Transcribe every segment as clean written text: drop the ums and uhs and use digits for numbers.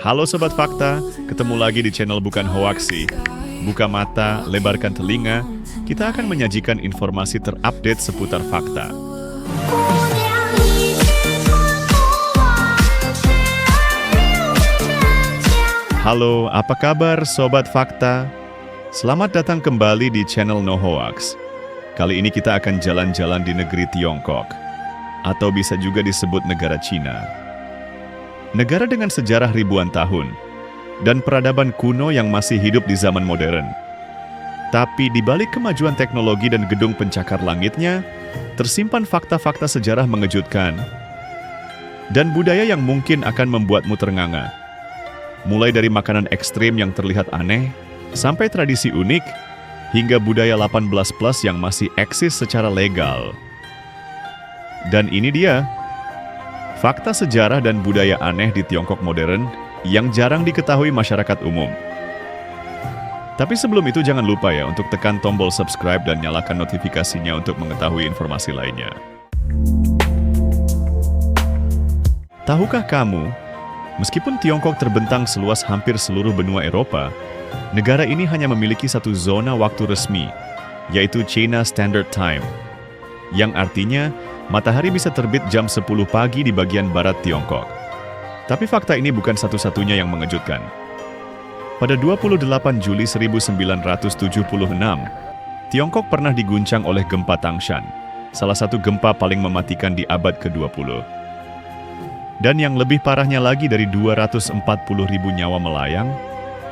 Halo Sobat Fakta, ketemu lagi di channel Bukan Hoaksi. Buka mata, lebarkan telinga, kita akan menyajikan informasi terupdate seputar fakta. Halo, apa kabar Sobat Fakta? Selamat datang kembali di channel No Hoax. Kali ini kita akan jalan-jalan di negeri Tiongkok, atau bisa juga disebut negara Cina. Negara dengan sejarah ribuan tahun, dan peradaban kuno yang masih hidup di zaman modern. Tapi di balik kemajuan teknologi dan gedung pencakar langitnya, tersimpan fakta-fakta sejarah mengejutkan, dan budaya yang mungkin akan membuatmu ternganga. Mulai dari makanan ekstrim yang terlihat aneh, sampai tradisi unik, hingga budaya 18+ yang masih eksis secara legal. Dan ini dia, fakta sejarah dan budaya aneh di Tiongkok modern yang jarang diketahui masyarakat umum. Tapi sebelum itu jangan lupa ya untuk tekan tombol subscribe dan nyalakan notifikasinya untuk mengetahui informasi lainnya. Tahukah kamu, meskipun Tiongkok terbentang seluas hampir seluruh benua Eropa, negara ini hanya memiliki satu zona waktu resmi, yaitu China Standard Time, yang artinya matahari bisa terbit jam 10 pagi di bagian barat Tiongkok. Tapi fakta ini bukan satu-satunya yang mengejutkan. Pada 28 Juli 1976, Tiongkok pernah diguncang oleh gempa Tangshan, salah satu gempa paling mematikan di abad ke-20. Dan yang lebih parahnya lagi, dari 240.000 nyawa melayang.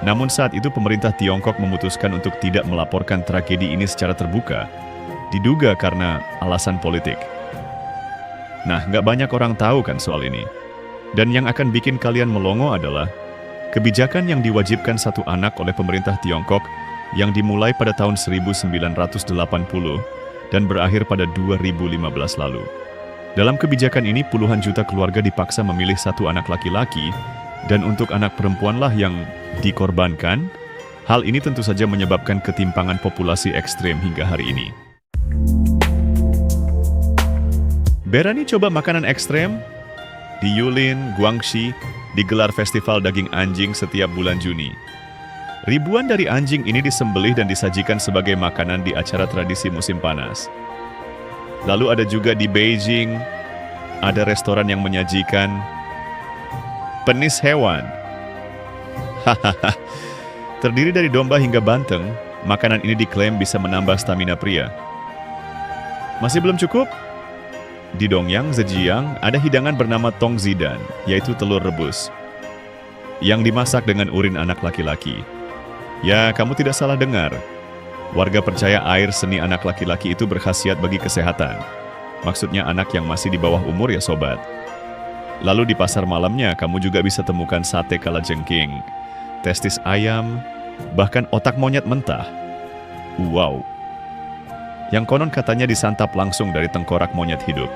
Namun saat itu pemerintah Tiongkok memutuskan untuk tidak melaporkan tragedi ini secara terbuka, diduga karena alasan politik. Nah, nggak banyak orang tahu kan soal ini. Dan yang akan bikin kalian melongo adalah kebijakan yang diwajibkan satu anak oleh pemerintah Tiongkok yang dimulai pada tahun 1980 dan berakhir pada 2015 lalu. Dalam kebijakan ini, puluhan juta keluarga dipaksa memilih satu anak laki-laki, dan untuk anak perempuanlah yang dikorbankan. Hal ini tentu saja menyebabkan ketimpangan populasi ekstrem hingga hari ini. Berani coba makanan ekstrem? Di Yulin, Guangxi, digelar festival daging anjing setiap bulan Juni. Ribuan dari anjing ini disembelih dan disajikan sebagai makanan di acara tradisi musim panas. Lalu ada juga di Beijing, ada restoran yang menyajikan penis hewan. Hahaha. Terdiri dari domba hingga banteng, makanan ini diklaim bisa menambah stamina pria. Masih belum cukup? Di Dongyang, Zhejiang, ada hidangan bernama Tong Zidan, yaitu telur rebus, yang dimasak dengan urin anak laki-laki. Ya, kamu tidak salah dengar. Warga percaya air seni anak laki-laki itu berkhasiat bagi kesehatan. Maksudnya anak yang masih di bawah umur ya sobat. Lalu di pasar malamnya, kamu juga bisa temukan sate kalajengking, testis ayam, bahkan otak monyet mentah. Wow! Yang konon katanya disantap langsung dari tengkorak monyet hidup.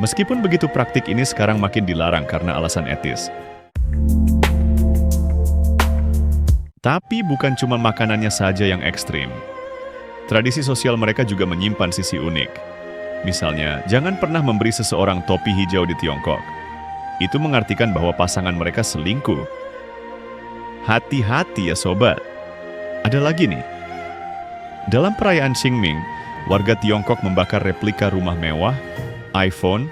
Meskipun begitu, praktik ini sekarang makin dilarang karena alasan etis. Tapi bukan cuma makanannya saja yang ekstrim. Tradisi sosial mereka juga menyimpan sisi unik. Misalnya, jangan pernah memberi seseorang topi hijau di Tiongkok. Itu mengartikan bahwa pasangan mereka selingkuh. Hati-hati ya sobat. Ada lagi nih. Dalam perayaan Qingming, warga Tiongkok membakar replika rumah mewah, iPhone,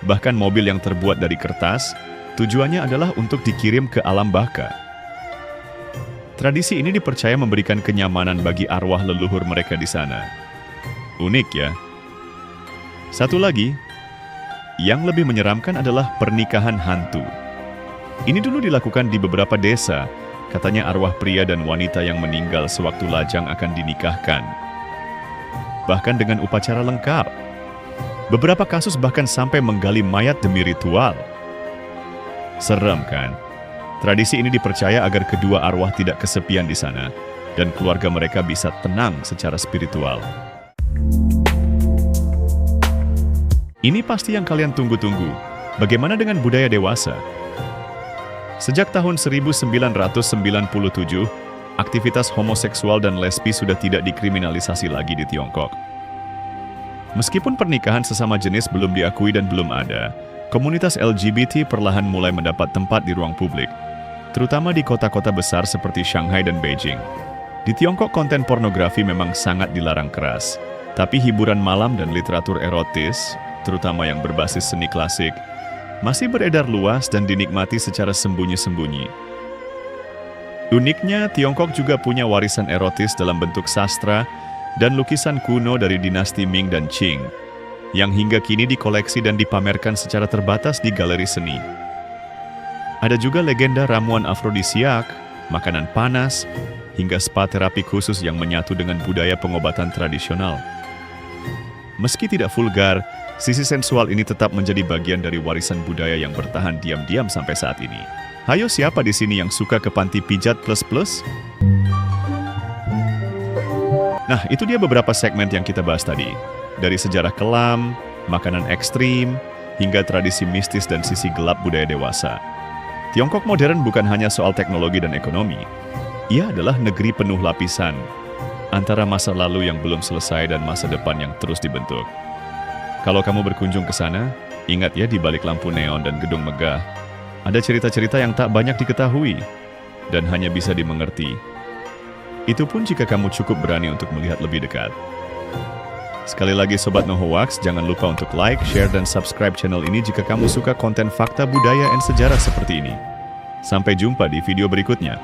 bahkan mobil yang terbuat dari kertas. Tujuannya adalah untuk dikirim ke alam baka. Tradisi ini dipercaya memberikan kenyamanan bagi arwah leluhur mereka di sana. Unik ya. Satu lagi, yang lebih menyeramkan adalah pernikahan hantu. Ini dulu dilakukan di beberapa desa. Katanya arwah pria dan wanita yang meninggal sewaktu lajang akan dinikahkan, bahkan dengan upacara lengkap. Beberapa kasus bahkan sampai menggali mayat demi ritual. Serem kan? Tradisi ini dipercaya agar kedua arwah tidak kesepian di sana, dan keluarga mereka bisa tenang secara spiritual. Ini pasti yang kalian tunggu-tunggu. Bagaimana dengan budaya dewasa? Sejak tahun 1997, aktivitas homoseksual dan lesbi sudah tidak dikriminalisasi lagi di Tiongkok. Meskipun pernikahan sesama jenis belum diakui dan belum ada, Komunitas LGBT perlahan mulai mendapat tempat di ruang publik, terutama di kota-kota besar seperti Shanghai dan Beijing. Di Tiongkok, konten pornografi memang sangat dilarang keras, tapi hiburan malam dan literatur erotis, terutama yang berbasis seni klasik, masih beredar luas dan dinikmati secara sembunyi-sembunyi. Uniknya, Tiongkok juga punya warisan erotis dalam bentuk sastra dan lukisan kuno dari dinasti Ming dan Qing, yang hingga kini dikoleksi dan dipamerkan secara terbatas di galeri seni. Ada juga legenda ramuan afrodisiak, makanan panas, hingga spa terapi khusus yang menyatu dengan budaya pengobatan tradisional. Meski tidak vulgar, sisi sensual ini tetap menjadi bagian dari warisan budaya yang bertahan diam-diam sampai saat ini. Hayo, siapa di sini yang suka ke panti pijat plus-plus? Nah, itu dia beberapa segmen yang kita bahas tadi. Dari sejarah kelam, makanan ekstrim, hingga tradisi mistis dan sisi gelap budaya dewasa. Tiongkok modern bukan hanya soal teknologi dan ekonomi. Ia adalah negeri penuh lapisan, antara masa lalu yang belum selesai dan masa depan yang terus dibentuk. Kalau kamu berkunjung ke sana, ingat ya, di balik lampu neon dan gedung megah, ada cerita-cerita yang tak banyak diketahui dan hanya bisa dimengerti. Itu pun jika kamu cukup berani untuk melihat lebih dekat. Sekali lagi Sobat No Hoax, jangan lupa untuk like, share, dan subscribe channel ini jika kamu suka konten fakta budaya dan sejarah seperti ini. Sampai jumpa di video berikutnya.